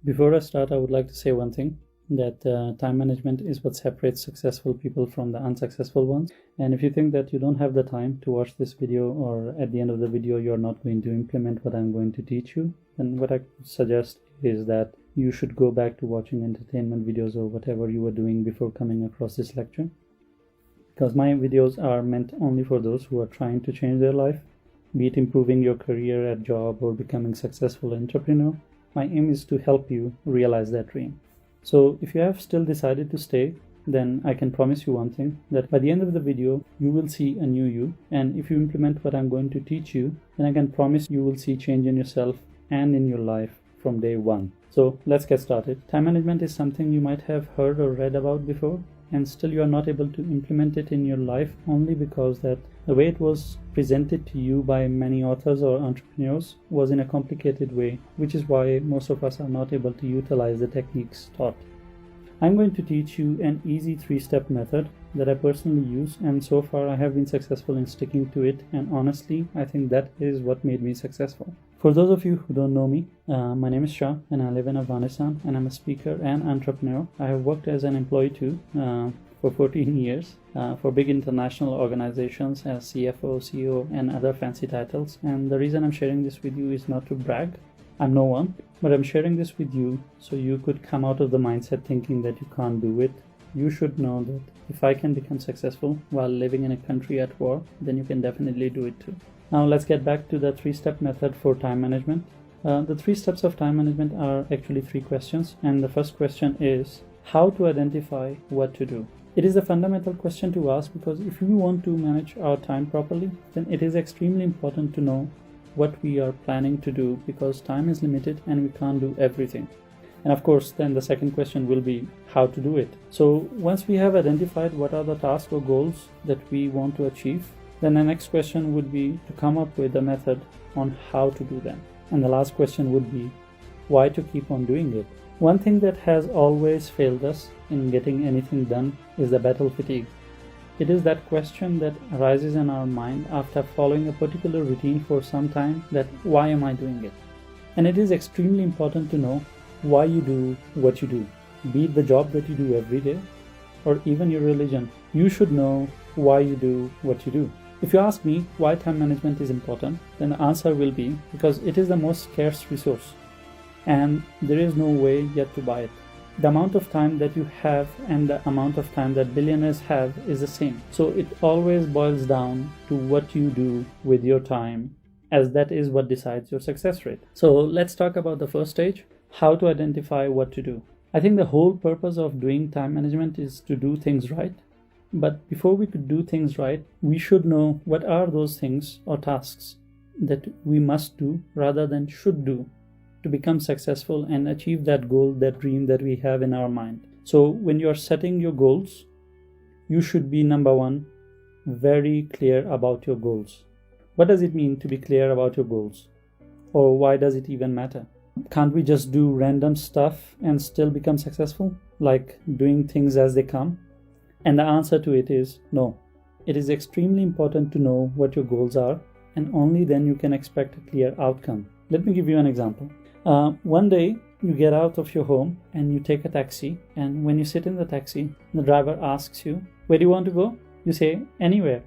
Before I start, I would like to say one thing, that time management is what separates successful people from the unsuccessful ones. And if you think that you don't have the time to watch this video, or at the end of the video you're not going to implement what I'm going to teach you, then what I suggest is that you should go back to watching entertainment videos or whatever you were doing before coming across this lecture. Because my videos are meant only for those who are trying to change their life, be it improving your career at job or becoming a successful entrepreneur. My aim is to help you realize that dream. So if you have still decided to stay, then I can promise you one thing, that by the end of the video, you will see a new you. And if you implement what I'm going to teach you, then I can promise you will see change in yourself and in your life from day one. So let's get started. Time management is something you might have heard or read about before, and still you are not able to implement it in your life only because that the way it was presented to you by many authors or entrepreneurs was in a complicated way, which is why most of us are not able to utilize the techniques taught. I'm going to teach you an easy 3-step method that I personally use, and so far I have been successful in sticking to it, and honestly I think that is what made me successful. For those of you who don't know me, my name is Shah and I live in Afghanistan, and I'm a speaker and entrepreneur. I have worked as an employee too for 14 years for big international organizations as CFO, CEO and other fancy titles. And the reason I'm sharing this with you is not to brag. I'm no one, but I'm sharing this with you so you could come out of the mindset thinking that you can't do it. You should know that if I can become successful while living in a country at war, then you can definitely do it too. Now let's get back to the 3-step method for time management. The 3 steps of time management are actually 3 questions, and the first question is how to identify what to do. It is a fundamental question to ask because if we want to manage our time properly, then it is extremely important to know what we are planning to do, because time is limited and we can't do everything. And of course, then the second question will be how to do it. So once we have identified what are the tasks or goals that we want to achieve, then the next question would be to come up with a method on how to do them. And the last question would be why to keep on doing it. One thing that has always failed us in getting anything done is the battle fatigue. It is that question that arises in our mind after following a particular routine for some time, that why am I doing it? And it is extremely important to know why you do what you do. Be it the job that you do every day or even your religion, you should know why you do what you do. If you ask me why time management is important, then the answer will be because it is the most scarce resource and there is no way yet to buy it. The amount of time that you have and the amount of time that billionaires have is the same. So it always boils down to what you do with your time, as that is what decides your success rate. So let's talk about the first stage, how to identify what to do. I think the whole purpose of doing time management is to do things right. But before we could do things right, we should know what are those things or tasks that we must do rather than should do to become successful and achieve that goal, that dream that we have in our mind. So when you are setting your goals, you should be, number one, very clear about your goals. What does it mean to be clear about your goals? Or why does it even matter? Can't we just do random stuff and still become successful? Like doing things as they come? And the answer to it is no. It is extremely important to know what your goals are, and only then you can expect a clear outcome. Let me give you an example. One day you get out of your home and you take a taxi, and when you sit in the taxi, the driver asks you, where do you want to go? You say, anywhere.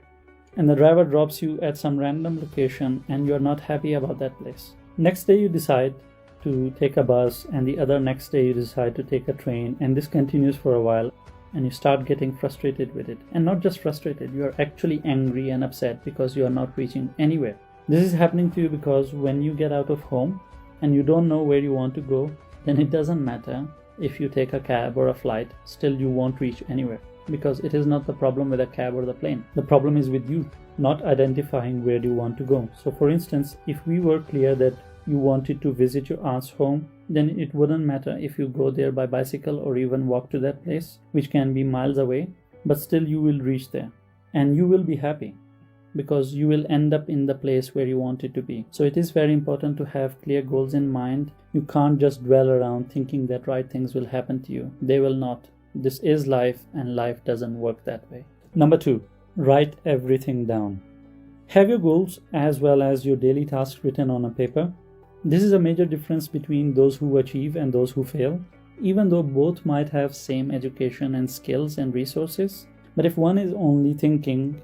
And the driver drops you at some random location and you are not happy about that place. Next day you decide to take a bus, and the other next day you decide to take a train, and this continues for a while. And you start getting frustrated with it. And not just frustrated, you are actually angry and upset because you are not reaching anywhere. This is happening to you because when you get out of home and you don't know where you want to go, then it doesn't matter if you take a cab or a flight, still you won't reach anywhere. Because it is not the problem with a cab or the plane. The problem is with you, not identifying where you want to go. So for instance, if we were clear that you wanted to visit your aunt's home, then it wouldn't matter if you go there by bicycle or even walk to that place, which can be miles away, but still you will reach there and you will be happy because you will end up in the place where you wanted to be. So it is very important to have clear goals in mind. You can't just dwell around thinking that right things will happen to you. They will not. This is life, and life doesn't work that way. Number 2, write everything down. Have your goals as well as your daily tasks written on a paper. This is a major difference between those who achieve and those who fail, even though both might have same education and skills and resources. But if one is only thinking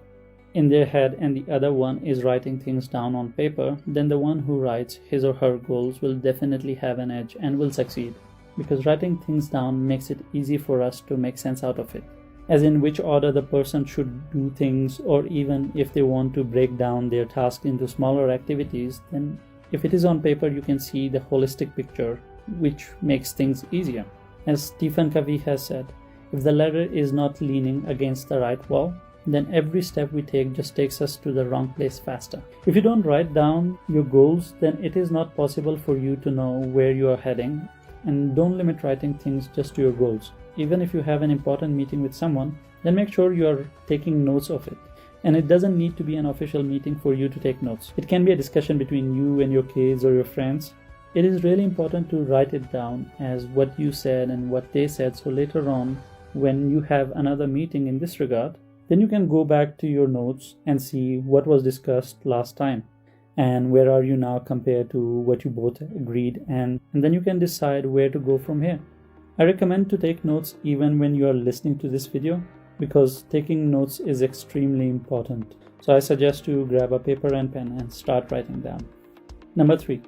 in their head and the other one is writing things down on paper, then the one who writes his or her goals will definitely have an edge and will succeed, because writing things down makes it easy for us to make sense out of it, as in which order the person should do things, or even if they want to break down their task into smaller activities, then if it is on paper you can see the holistic picture, which makes things easier. As Stephen Covey has said, if the ladder is not leaning against the right wall, then every step we take just takes us to the wrong place faster. If you don't write down your goals, then it is not possible for you to know where you are heading. And don't limit writing things just to your goals. Even if you have an important meeting with someone, then make sure you are taking notes of it. And it doesn't need to be an official meeting for you to take notes. It can be a discussion between you and your kids or your friends. It is really important to write it down as what you said and what they said, so later on, when you have another meeting in this regard, then you can go back to your notes and see what was discussed last time and where are you now compared to what you both agreed, and then you can decide where to go from here. I recommend to take notes even when you are listening to this video, because taking notes is extremely important. So I suggest you grab a paper and pen and start writing down. Number 3,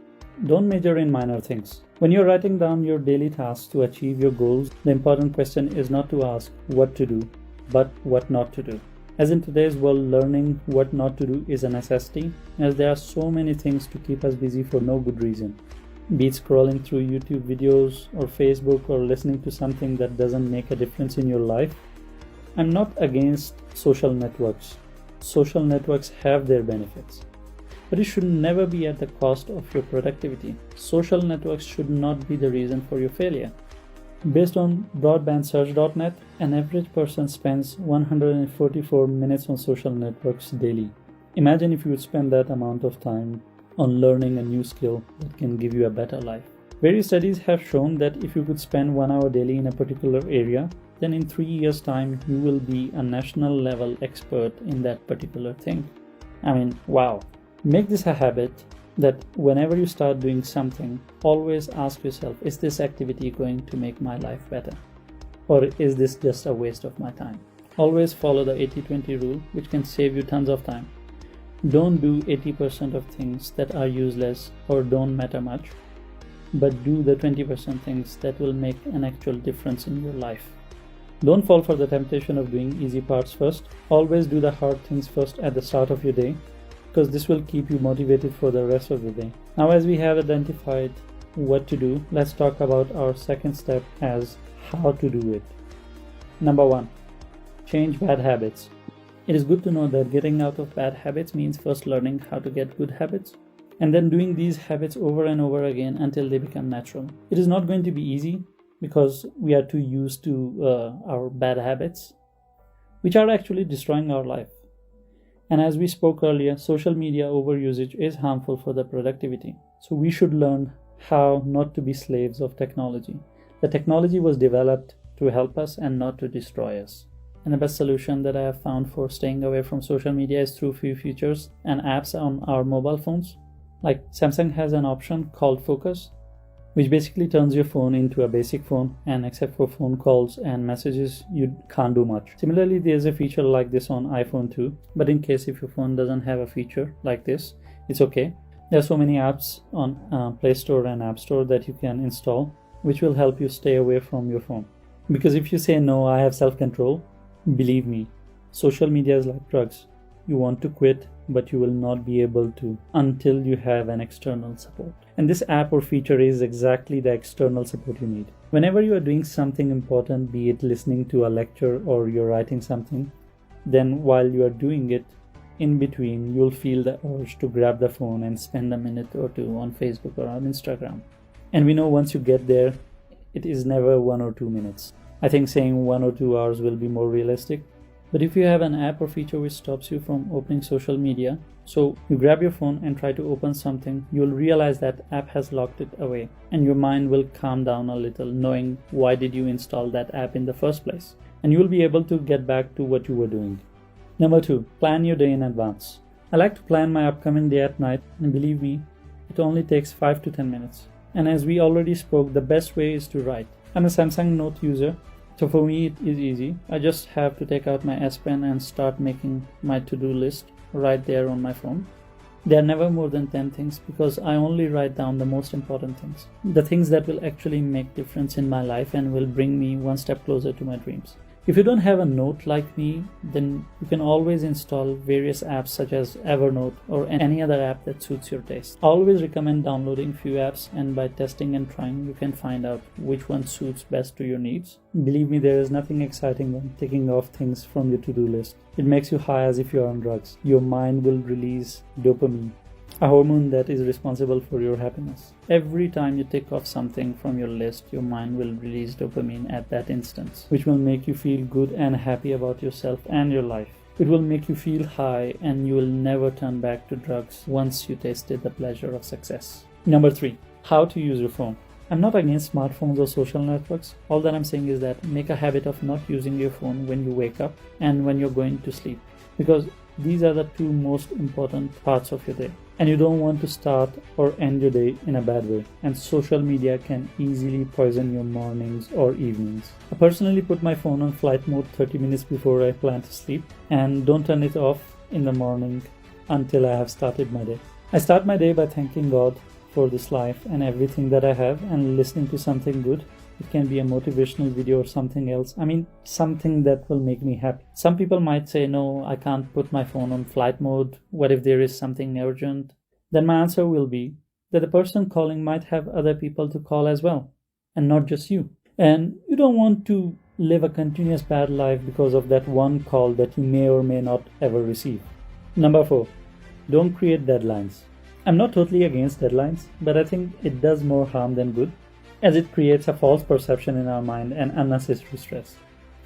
don't major in minor things. When you're writing down your daily tasks to achieve your goals, the important question is not to ask what to do, but what not to do. As in today's world, learning what not to do is a necessity, as there are so many things to keep us busy for no good reason. Be it scrolling through YouTube videos or Facebook or listening to something that doesn't make a difference in your life. I'm not against social networks. Social networks have their benefits, but it should never be at the cost of your productivity. Social networks should not be the reason for your failure. Based on broadbandsearch.net, an average person spends 144 minutes on social networks daily. Imagine if you would spend that amount of time on learning a new skill that can give you a better life. Various studies have shown that if you could spend 1 hour daily in a particular area, then in 3 years' time you will be a national level expert in that particular thing. I mean, wow. Make this a habit that whenever you start doing something, always ask yourself, is this activity going to make my life better? Or is this just a waste of my time? Always follow the 80-20 rule, which can save you tons of time. Don't do 80% of things that are useless or don't matter much, but do the 20% things that will make an actual difference in your life. Don't fall for the temptation of doing easy parts first. Always do the hard things first at the start of your day, because this will keep you motivated for the rest of the day. Now, as we have identified what to do, let's talk about our second step as how to do it. Number 1, change bad habits. It is good to know that getting out of bad habits means first learning how to get good habits, and then doing these habits over and over again until they become natural. It is not going to be easy because we are too used to our bad habits, which are actually destroying our life. And as we spoke earlier, social media overusage is harmful for the productivity. So we should learn how not to be slaves of technology. The technology was developed to help us and not to destroy us. And the best solution that I have found for staying away from social media is through few features and apps on our mobile phones. Like Samsung has an option called Focus, which basically turns your phone into a basic phone, and except for phone calls and messages, you can't do much. Similarly, there's a feature like this on iPhone too, but in case if your phone doesn't have a feature like this, it's okay. There are so many apps on Play Store and App Store that you can install, which will help you stay away from your phone. Because if you say no, I have self-control, believe me, social media is like drugs. You want to quit, but you will not be able to until you have an external support. And this app or feature is exactly the external support you need. Whenever you are doing something important, be it listening to a lecture or you're writing something, then while you are doing it, in between, you'll feel the urge to grab the phone and spend a minute or two on Facebook or on Instagram. And we know once you get there, it is never 1 or 2 minutes. I think saying 1 or 2 hours will be more realistic. But if you have an app or feature which stops you from opening social media, so you grab your phone and try to open something, you'll realize that app has locked it away, and your mind will calm down a little, knowing why did you install that app in the first place, and you will be able to get back to what you were doing. Number 2, plan your day in advance. I like to plan my upcoming day at night, and believe me, It only takes 5 to 10 minutes. And as we already spoke, the best way is to write. I'm a Samsung Note user, so for me it is easy. I just have to take out my S Pen and start making my to-do list right there on my phone. There are never more than 10 things because I only write down the most important things. The things that will actually make difference in my life and will bring me one step closer to my dreams. If you don't have a note like me, then you can always install various apps such as Evernote or any other app that suits your taste. I always recommend downloading few apps, and by testing and trying, you can find out which one suits best to your needs. Believe me, there is nothing exciting than ticking off things from your to-do list. It makes you high as if you're on drugs. Your mind will release dopamine, a hormone that is responsible for your happiness. Every time you tick off something from your list, your mind will release dopamine at that instance, which will make you feel good and happy about yourself and your life. It will make you feel high, and you will never turn back to drugs once you tasted the pleasure of success. Number 3, how to use your phone. I'm not against smartphones or social networks. All that I'm saying is that make a habit of not using your phone when you wake up and when you're going to sleep, because these are the two most important parts of your day. And you don't want to start or end your day in a bad way. And social media can easily poison your mornings or evenings. I personally put my phone on flight mode 30 minutes before I plan to sleep, and don't turn it off in the morning until I have started my day. I start my day by thanking God for this life and everything that I have, and listening to something good. It can be a motivational video or something else. Something that will make me happy. Some people might say, no, I can't put my phone on flight mode. What if there is something urgent? Then my answer will be that the person calling might have other people to call as well, and not just you. And you don't want to live a continuous bad life because of that one call that you may or may not ever receive. Number 4, don't create deadlines. I'm not totally against deadlines, but I think it does more harm than good, as it creates a false perception in our mind and unnecessary stress.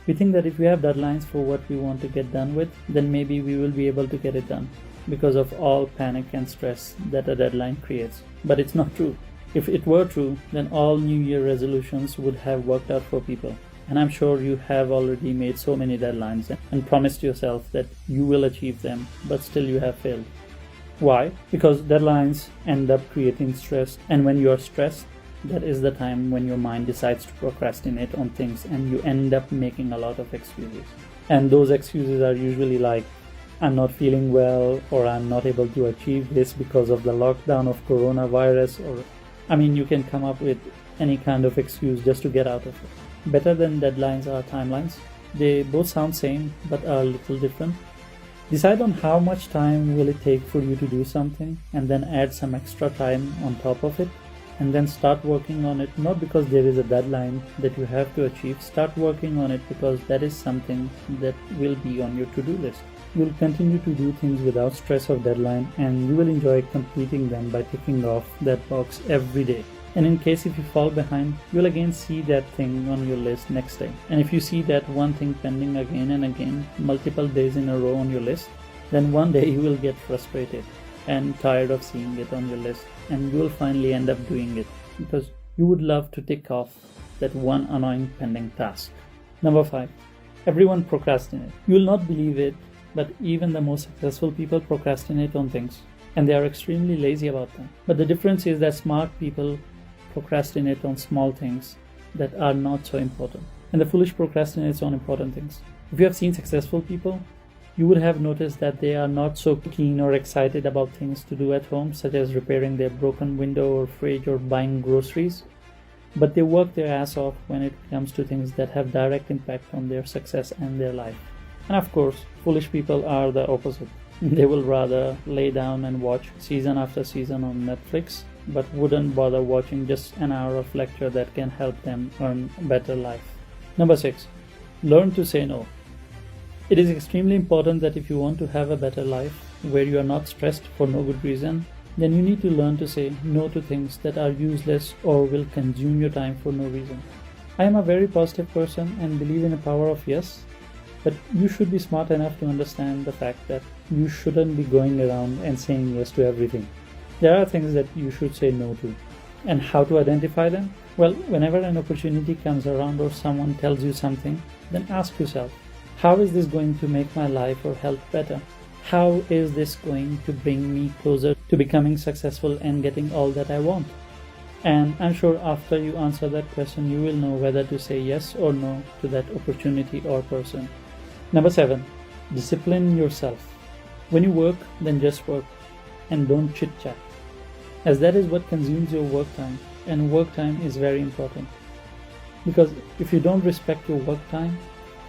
We think that if we have deadlines for what we want to get done with, then maybe we will be able to get it done because of all panic and stress that a deadline creates. But it's not true. If it were true, then all New Year resolutions would have worked out for people. And I'm sure you have already made so many deadlines and promised yourself that you will achieve them, but still you have failed. Why? Because deadlines end up creating stress, and when you are stressed, that is the time when your mind decides to procrastinate on things, and you end up making a lot of excuses. And those excuses are usually like, I'm not feeling well, or I'm not able to achieve this because of the lockdown of coronavirus, or you can come up with any kind of excuse just to get out of it. Better than deadlines are timelines. They both sound same but are a little different. Decide on how much time will it take for you to do something, and then add some extra time on top of it. And then start working on it, not because there is a deadline that you have to achieve. Start working on it because that is something that will be on your to-do list. You will continue to do things without stress of deadline, and you will enjoy completing them by ticking off that box every day. And in case if you fall behind, you'll again see that thing on your list next day. And if you see that one thing pending again and again, multiple days in a row on your list, then one day you will get frustrated and tired of seeing it on your list, and you will finally end up doing it because you would love to tick off that one annoying pending task. Number 5, everyone procrastinates. You will not believe it, but even the most successful people procrastinate on things, and they are extremely lazy about them. But the difference is that smart people procrastinate on small things that are not so important, and the foolish procrastinates on important things. If you have seen successful people, you would have noticed that they are not so keen or excited about things to do at home, such as repairing their broken window or fridge or buying groceries, but they work their ass off when it comes to things that have direct impact on their success and their life. And of course, foolish people are the opposite. They will rather lay down and watch season after season on Netflix, but wouldn't bother watching just an hour of lecture that can help them earn a better life. Number 6, learn to say no. It is extremely important that if you want to have a better life where you are not stressed for no good reason, then you need to learn to say no to things that are useless or will consume your time for no reason. I am a very positive person and believe in the power of yes, but you should be smart enough to understand the fact that you shouldn't be going around and saying yes to everything. There are things that you should say no to. And how to identify them? Well, whenever an opportunity comes around or someone tells you something, then ask yourself, how is this going to make my life or health better? How is this going to bring me closer to becoming successful and getting all that I want? And I'm sure after you answer that question, you will know whether to say yes or no to that opportunity or person. Number 7, discipline yourself. When you work, then just work and don't chit chat, as that is what consumes your work time, and work time is very important. Because if you don't respect your work time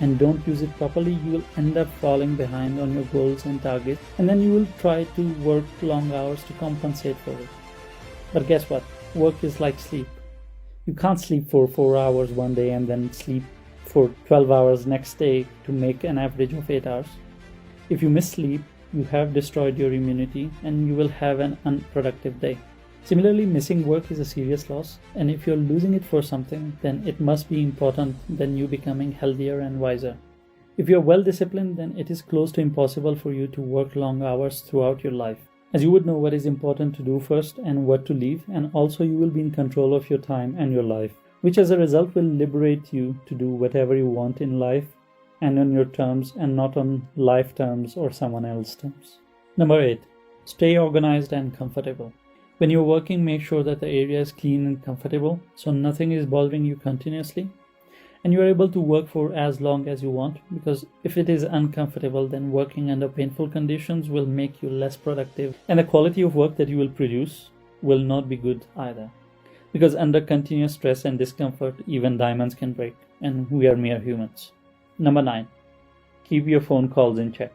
and don't use it properly, you will end up falling behind on your goals and targets, and then you will try to work long hours to compensate for it. But guess what? Work is like sleep. You can't sleep for 4 hours one day and then sleep for 12 hours next day to make an average of 8 hours. If you miss sleep, you have destroyed your immunity and you will have an unproductive day. Similarly, missing work is a serious loss, and if you're losing it for something, then it must be important than you becoming healthier and wiser. If you're well disciplined, then it is close to impossible for you to work long hours throughout your life, as you would know what is important to do first and what to leave, and also you will be in control of your time and your life, which as a result will liberate you to do whatever you want in life and on your terms and not on life terms or someone else's terms. Number 8, stay organized and comfortable. When you're working, make sure that the area is clean and comfortable so nothing is bothering you continuously, and you are able to work for as long as you want, because if it is uncomfortable, then working under painful conditions will make you less productive, and the quality of work that you will produce will not be good either. Because under continuous stress and discomfort, even diamonds can break, and we are mere humans. Number 9, keep your phone calls in check.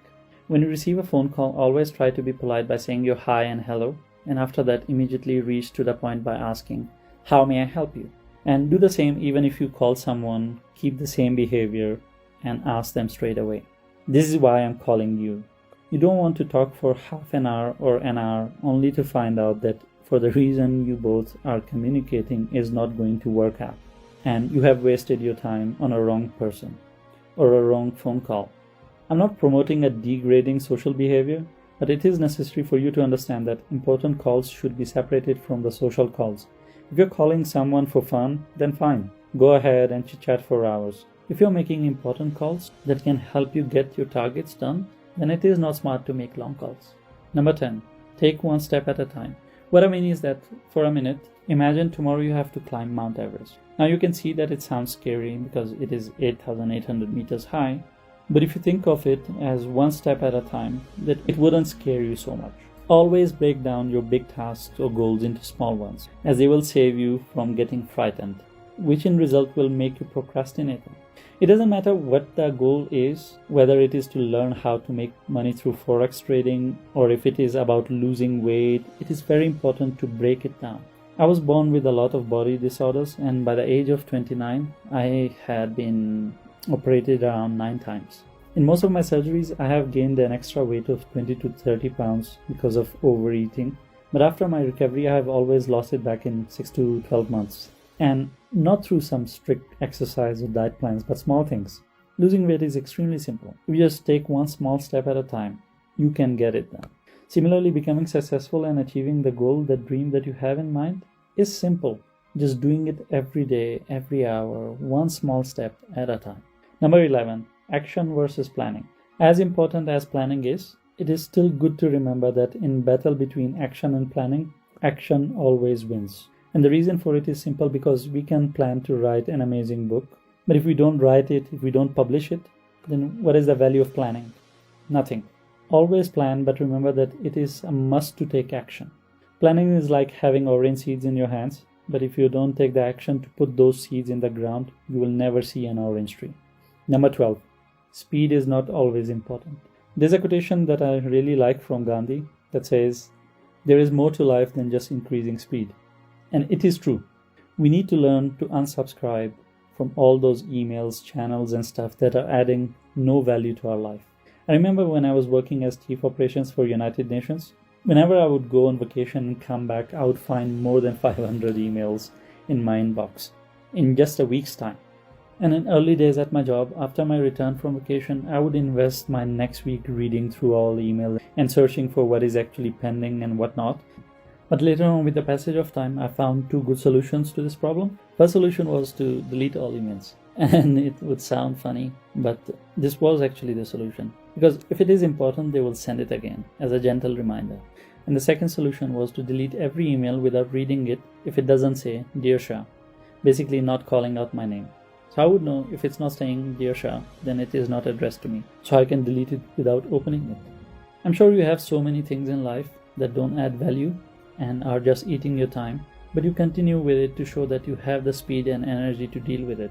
When you receive a phone call, always try to be polite by saying your hi and hello, and after that immediately reach to the point by asking, how may I help you? And do the same even if you call someone, keep the same behavior and ask them straight away. This is why I'm calling you. You don't want to talk for half an hour or an hour only to find out that for the reason you both are communicating is not going to work out, and you have wasted your time on a wrong person or a wrong phone call. I'm not promoting a degrading social behavior, but it is necessary for you to understand that important calls should be separated from the social calls. If you're calling someone for fun, then fine, go ahead and chit-chat for hours. If you're making important calls that can help you get your targets done, then it is not smart to make long calls. Number 10, take one step at a time. What I mean is that for a minute, imagine tomorrow you have to climb Mount Everest. Now you can see that it sounds scary because it is 8,800 meters high, but if you think of it as one step at a time, that it wouldn't scare you so much. Always break down your big tasks or goals into small ones, as they will save you from getting frightened, which in result will make you procrastinate. It doesn't matter what the goal is, whether it is to learn how to make money through forex trading or if it is about losing weight, it is very important to break it down. I was born with a lot of body disorders, and by the age of 29, I had been operated around 9 times. In most of my surgeries, I have gained an extra weight of 20 to 30 pounds because of overeating, but after my recovery, I have always lost it back in 6 to 12 months. And not through some strict exercise or diet plans, but small things. Losing weight is extremely simple. If you just take one small step at a time, you can get it done. Similarly, becoming successful and achieving the goal, the dream that you have in mind, is simple. Just doing it every day, every hour, one small step at a time. Number 11, action versus planning. As important as planning is, it is still good to remember that in battle between action and planning, action always wins. And the reason for it is simple, because we can plan to write an amazing book, but if we don't write it, if we don't publish it, then what is the value of planning? Nothing. Always plan, but remember that it is a must to take action. Planning is like having orange seeds in your hands, but if you don't take the action to put those seeds in the ground, you will never see an orange tree. Number 12, speed is not always important. There's a quotation that I really like from Gandhi that says, "There is more to life than just increasing speed." And it is true. We need to learn to unsubscribe from all those emails, channels, and stuff that are adding no value to our life. I remember when I was working as Chief Operations for United Nations, whenever I would go on vacation and come back, I would find more than 500 emails in my inbox in just a week's time. And in early days at my job, after my return from vacation, I would invest my next week reading through all email and searching for what is actually pending and what not. But later on, with the passage of time, I found 2 good solutions to this problem. First solution was to delete all emails. And it would sound funny, but this was actually the solution. Because if it is important, they will send it again as a gentle reminder. And the second solution was to delete every email without reading it if it doesn't say Dear Shah, basically not calling out my name. So I would know if it's not saying Dear Shah, then it is not addressed to me. So I can delete it without opening it. I'm sure you have so many things in life that don't add value and are just eating your time, but you continue with it to show that you have the speed and energy to deal with it.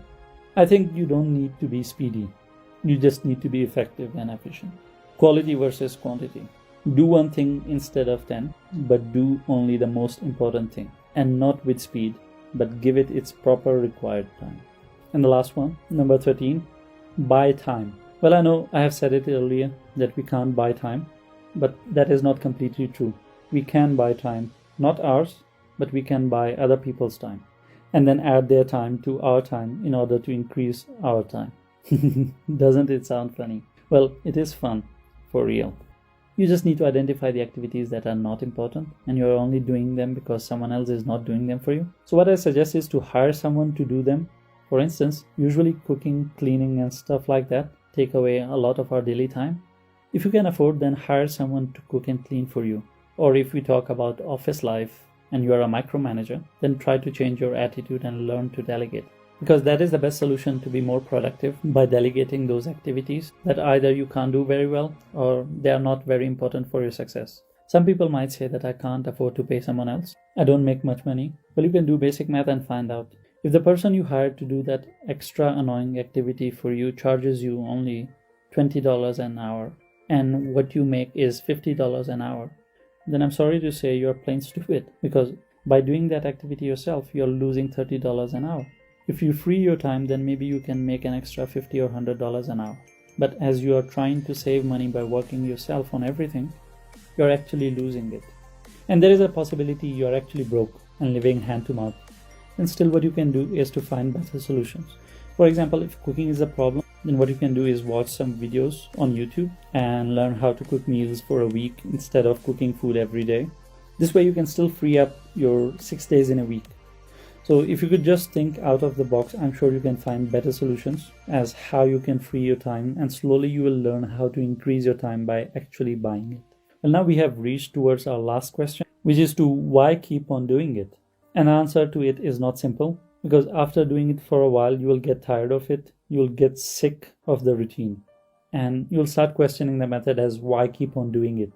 I think you don't need to be speedy. You just need to be effective and efficient. Quality versus quantity. Do one thing instead of 10, but do only the most important thing, and not with speed, but give it its proper required time. And the last one, number 13, buy time. Well, I know I have said it earlier that we can't buy time, but that is not completely true. We can buy time, not ours, but we can buy other people's time, and then add their time to our time in order to increase our time. Doesn't it sound funny? Well, it is fun, for real. You just need to identify the activities that are not important and you're only doing them because someone else is not doing them for you. So what I suggest is to hire someone to do them. For instance, usually cooking, cleaning and stuff like that take away a lot of our daily time. If you can afford, then hire someone to cook and clean for you. Or if we talk about office life and you are a micromanager, then try to change your attitude and learn to delegate. Because that is the best solution to be more productive, by delegating those activities that either you can't do very well or they are not very important for your success. Some people might say that I can't afford to pay someone else. I don't make much money. Well, you can do basic math and find out. If the person you hired to do that extra annoying activity for you charges you only $20 an hour and what you make is $50 an hour, then I'm sorry to say you're plain stupid, because by doing that activity yourself, you're losing $30 an hour. If you free your time, then maybe you can make an extra $50 or $100 an hour. But as you are trying to save money by working yourself on everything, you're actually losing it. And there is a possibility you're actually broke and living hand to mouth. And still what you can do is to find better solutions. For example, if cooking is a problem, then what you can do is watch some videos on YouTube and learn how to cook meals for a week instead of cooking food every day. This way you can still free up your 6 days in a week. So if you could just think out of the box, I'm sure you can find better solutions as how you can free your time, and slowly you will learn how to increase your time by actually buying it. Well, now we have reached towards our last question, which is to why keep on doing it? An answer to it is not simple, because after doing it for a while, you will get tired of it. You will get sick of the routine and you'll start questioning the method as why keep on doing it.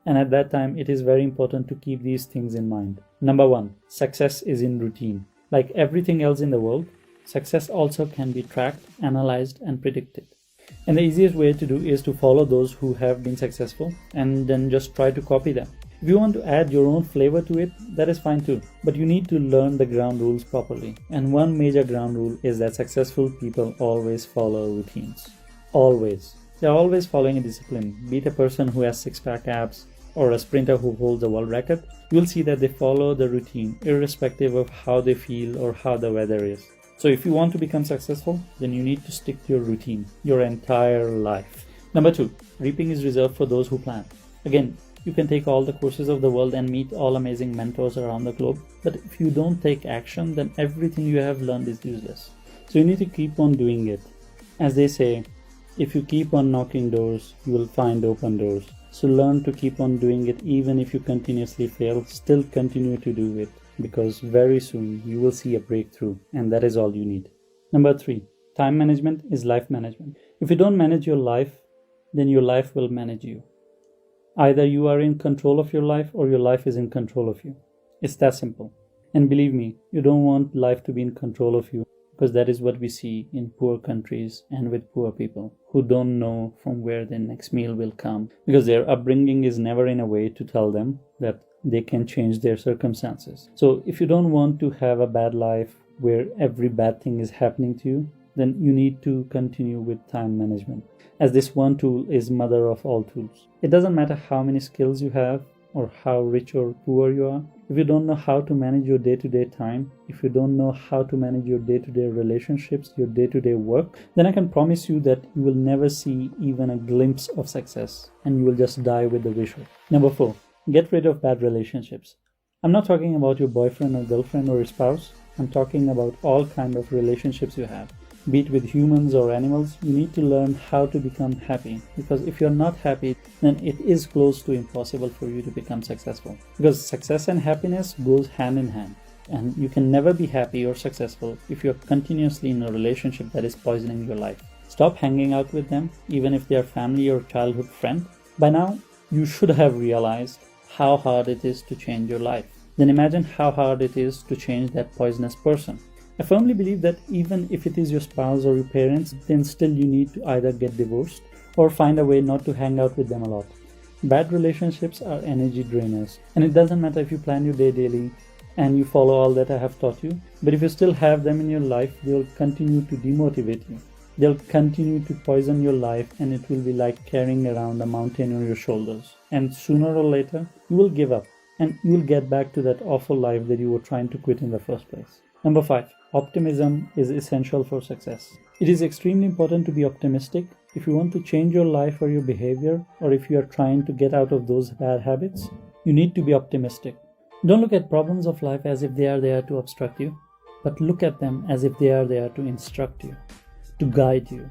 And at that time, it is very important to keep these things in mind. Number 1, success is in routine. Like everything else in the world, success also can be tracked, analyzed, and predicted. And the easiest way to do is to follow those who have been successful and then just try to copy them. If you want to add your own flavor to it, that is fine too. But you need to learn the ground rules properly. And one major ground rule is that successful people always follow routines. Always. They are always following a discipline. Be it a person who has six-pack abs or a sprinter who holds a world record, you will see that they follow the routine irrespective of how they feel or how the weather is. So if you want to become successful, then you need to stick to your routine your entire life. Number 2, reaping is reserved for those who plan. Again, you can take all the courses of the world and meet all amazing mentors around the globe, but if you don't take action, then everything you have learned is useless. So you need to keep on doing it. As they say, if you keep on knocking doors, you will find open doors. So learn to keep on doing it even if you continuously fail. Still continue to do it, because very soon you will see a breakthrough, and that is all you need. Number 3, time management is life management. If you don't manage your life, then your life will manage you. Either you are in control of your life or your life is in control of you. It's that simple. And believe me, you don't want life to be in control of you, because that is what we see in poor countries and with poor people who don't know from where their next meal will come, because their upbringing is never in a way to tell them that they can change their circumstances. So if you don't want to have a bad life where every bad thing is happening to you, then you need to continue with time management, as this one tool is mother of all tools. It doesn't matter how many skills you have or how rich or poor you are. If you don't know how to manage your day-to-day time, if you don't know how to manage your day-to-day relationships, your day-to-day work, then I can promise you that you will never see even a glimpse of success, and you will just die with the visual. Number 4, get rid of bad relationships. I'm not talking about your boyfriend or girlfriend or your spouse. I'm talking about all kinds of relationships you have. be it with humans or animals, you need to learn how to become happy. Because if you're not happy, then it is close to impossible for you to become successful. Because success and happiness goes hand in hand. And you can never be happy or successful if you're continuously in a relationship that is poisoning your life. Stop hanging out with them, even if they are family or childhood friend. By now, you should have realized how hard it is to change your life. Then imagine how hard it is to change that poisonous person. I firmly believe that even if it is your spouse or your parents, then still you need to either get divorced or find a way not to hang out with them a lot. Bad relationships are energy drainers, and it doesn't matter if you plan your day daily and you follow all that I have taught you, but if you still have them in your life, they will continue to demotivate you. They'll continue to poison your life, and it will be like carrying around a mountain on your shoulders. And sooner or later, you will give up and you will get back to that awful life that you were trying to quit in the first place. Number 5. Optimism is essential for success. It is extremely important to be optimistic if you want to change your life or your behavior, or if you are trying to get out of those bad habits. You need to be optimistic. Don't look at problems of life as if they are there to obstruct you, but look at them as if they are there to instruct you, to guide you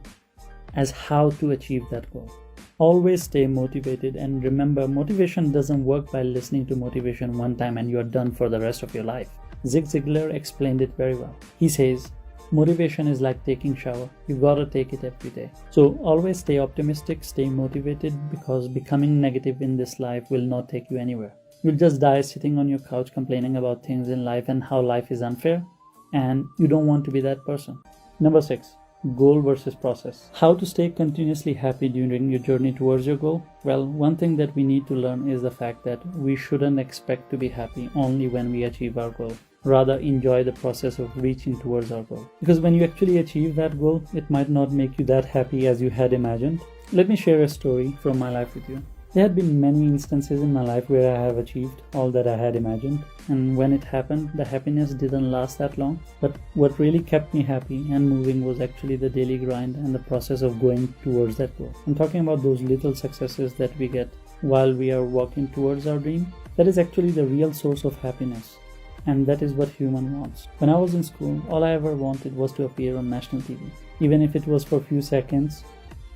as how to achieve that goal. Always stay motivated, and remember, motivation doesn't work by listening to motivation one time and you are done for the rest of your life. Zig Ziglar explained it very well. He says, motivation is like taking shower. You gotta take it every day. So always stay optimistic, stay motivated, because becoming negative in this life will not take you anywhere. You'll just die sitting on your couch complaining about things in life and how life is unfair, and you don't want to be that person. Number 6. Goal versus process. How to stay continuously happy during your journey towards your goal? Well, one thing that we need to learn is the fact that we shouldn't expect to be happy only when we achieve our goal. Rather, enjoy the process of reaching towards our goal. Because when you actually achieve that goal, it might not make you that happy as you had imagined. Let me share a story from my life with you. There had been many instances in my life where I have achieved all that I had imagined, and when it happened, the happiness didn't last that long. But what really kept me happy and moving was actually the daily grind and the process of going towards that goal. I'm talking about those little successes that we get while we are walking towards our dream. That is actually the real source of happiness, and that is what human wants. When I was in school, all I ever wanted was to appear on national TV, even if it was for a few seconds.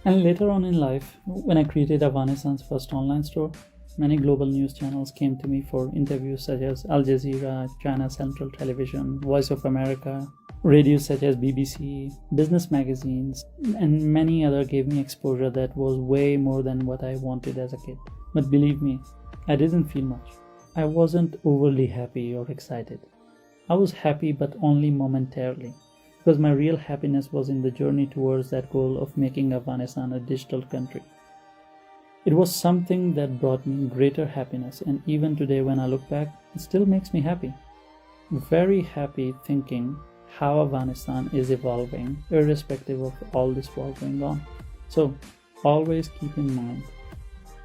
And later on in life, when I created Afghanistan's first online store, many global news channels came to me for interviews such as Al Jazeera, China Central Television, Voice of America, radios such as BBC, business magazines, and many other gave me exposure that was way more than what I wanted as a kid. But believe me, I didn't feel much. I wasn't overly happy or excited. I was happy, but only momentarily. Because my real happiness was in the journey towards that goal of making Afghanistan a digital country. It was something that brought me greater happiness, and even today when I look back, it still makes me happy. Very happy thinking how Afghanistan is evolving, irrespective of all this war going on. So always keep in mind,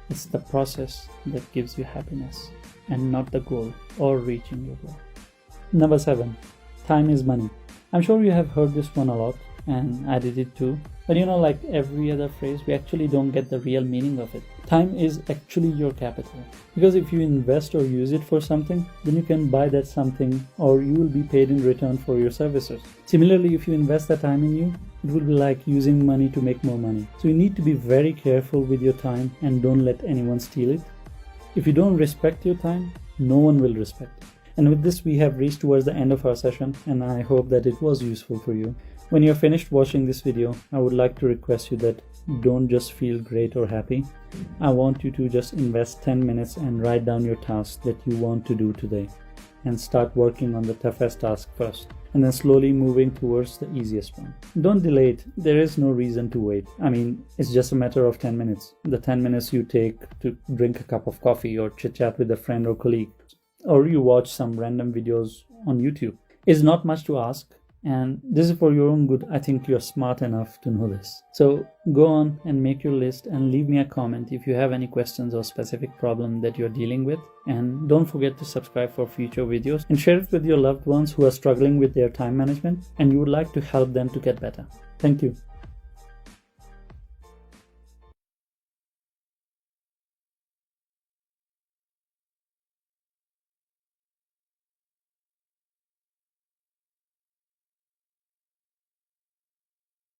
it's the process that gives you happiness, and not the goal or reaching your goal. Number 7. Time is money. I'm sure you have heard this one a lot, and I did it too. But like every other phrase, we actually don't get the real meaning of it. Time is actually your capital. Because if you invest or use it for something, then you can buy that something, or you will be paid in return for your services. Similarly, if you invest that time in you, it will be like using money to make more money. So you need to be very careful with your time and don't let anyone steal it. If you don't respect your time, no one will respect it. And with this, we have reached towards the end of our session, and I hope that it was useful for you. When you're finished watching this video, I would like to request you that don't just feel great or happy. I want you to just invest 10 minutes and write down your task that you want to do today, and start working on the toughest task first, and then slowly moving towards the easiest one. Don't delay it. There is no reason to wait. It's just a matter of 10 minutes. The 10 minutes you take to drink a cup of coffee or chit chat with a friend or colleague, or you watch some random videos on YouTube. It's not much to ask, and this is for your own good. I think you're smart enough to know this. So go on and make your list and leave me a comment if you have any questions or specific problem that you're dealing with. And don't forget to subscribe for future videos, and share it with your loved ones who are struggling with their time management and you would like to help them to get better. Thank you.